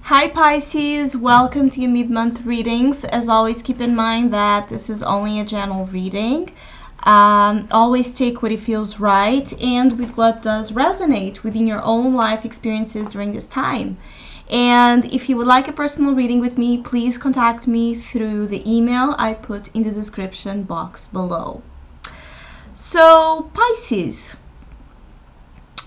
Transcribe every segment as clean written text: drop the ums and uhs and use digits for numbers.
Hi Pisces, welcome to your mid-month readings. As always, keep in mind that this is only a general reading. Always take what it feels right and with what does resonate within your own life experiences during this time. And if you would like a personal reading with me, please contact me through the email I put in the description box below. So Pisces,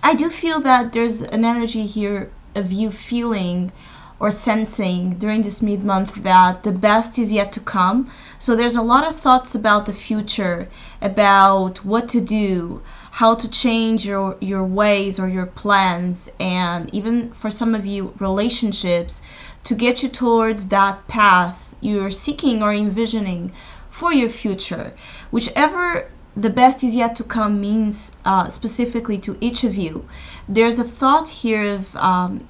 I do feel that there's an energy here of you feeling or sensing during this mid-month that the best is yet to come. So there's a lot of thoughts about the future, about what to do, how to change your ways or your plans, and even for some of you, relationships to get you towards that path you're seeking or envisioning for your future. Whichever the best is yet to come means specifically to each of you. There's a thought here of,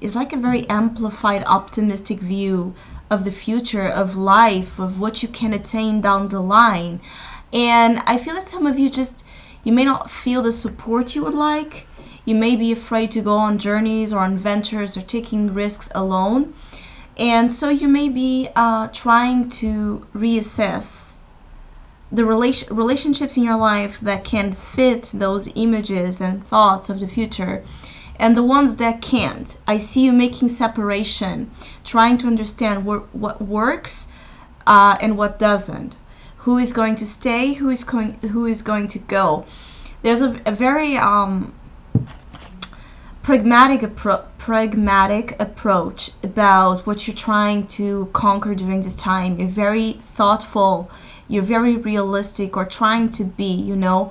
is like a very amplified, optimistic view of the future, of life, of what you can attain down the line. And I feel that some of you you may not feel the support you would like. You may be afraid to go on journeys or on ventures or taking risks alone. And so you may be trying to reassess the relationships in your life that can fit those images and thoughts of the future, and the ones that can't. I see you making separation, trying to understand what works and what doesn't, who is going to stay, who is going to go. There's a very pragmatic approach about what you're trying to conquer during this time. You're very thoughtful, you're very realistic, or trying to be, you're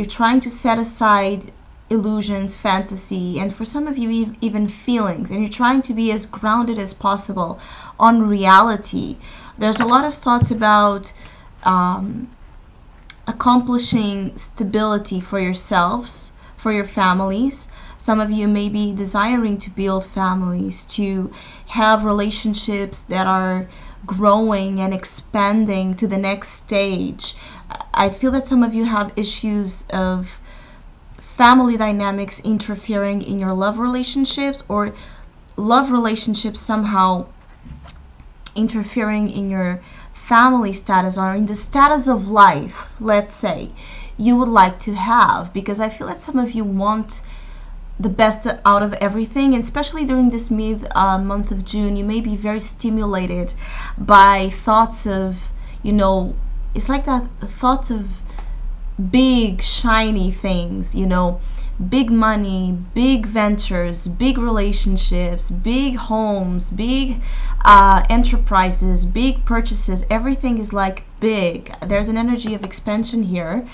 trying to set aside illusions, fantasy, and for some of you even feelings, and you're trying to be as grounded as possible on reality. There's a lot of thoughts about accomplishing stability for yourselves, for your families. Some of you may be desiring to build families, to have relationships that are growing and expanding to the next stage. I feel that some of you have issues of family dynamics interfering in your love relationships, or love relationships somehow interfering in your family status or in the status of life, let's say, you would like to have. Because I feel that some of you want the best out of everything, and especially during this month of June, you may be very stimulated by thoughts of, it's like that, thoughts of big shiny things, big money, big ventures, big relationships, big homes, big enterprises, big purchases. Everything is like big. There's an energy of expansion here,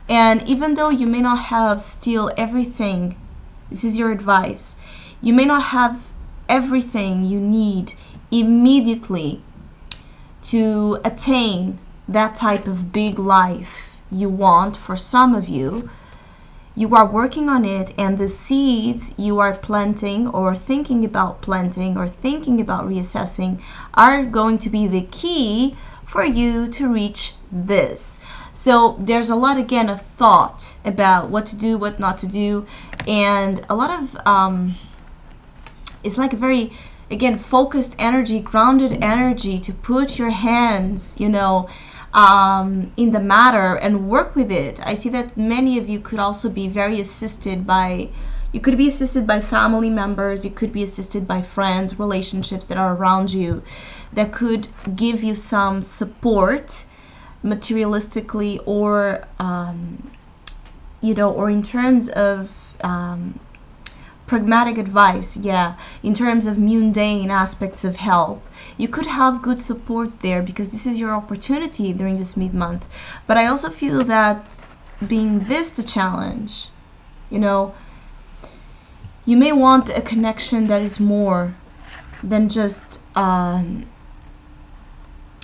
and even though you may not have still everything, this is your advice, you may not have everything you need immediately to attain that type of big life you want. For some of you, you are working on it, and the seeds you are planting or thinking about planting or thinking about reassessing are going to be the key for you to reach this. So there's a lot, again, of thought about what to do, what not to do, and a lot of it's like a very, again, focused energy, grounded energy to put your hands, in the matter and work with it. I see that many of you could also be very assisted by, you could be assisted by family members, you could be assisted by friends, relationships that are around you that could give you some support materialistically, or or in terms of pragmatic advice, in terms of mundane aspects of help. You could have good support there, because this is your opportunity during this mid-month. But I also feel that being this the challenge, you may want a connection that is more than just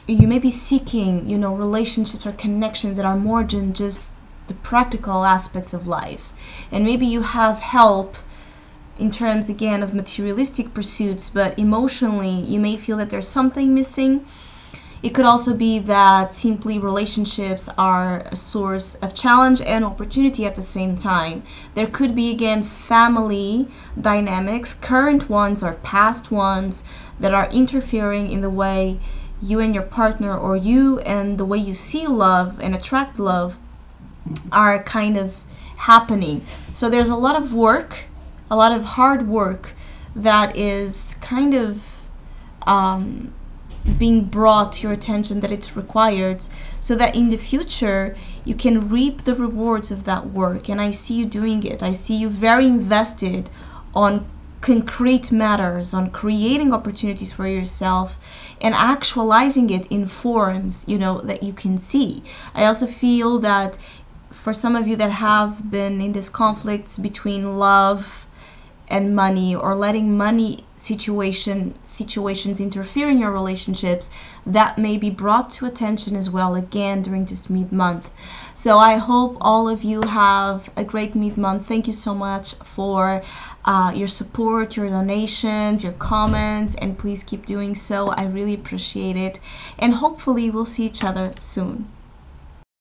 you may be seeking, relationships or connections that are more than just the practical aspects of life. And maybe you have help in terms, again, of materialistic pursuits, but emotionally you may feel that there's something missing It could also be that simply relationships are a source of challenge and opportunity at the same time. There could be, again, family dynamics, current ones or past ones, that are interfering in the way you and your partner, or you and the way you see love and attract love, are kind of happening. So there's a lot of work, a lot of hard work that is kind of being brought to your attention, that it's required, so that in the future you can reap the rewards of that work. And I see you doing it. I see you very invested on concrete matters, on creating opportunities for yourself and actualizing it in forms, that you can see. I also feel that for some of you that have been in these conflicts between love and money, or letting money situations interfere in your relationships, that may be brought to attention as well, again, during this mid-month. So I hope all of you have a great mid-month. Thank you so much for your support, your donations, your comments, and please keep doing so. I really appreciate it, and hopefully we'll see each other soon.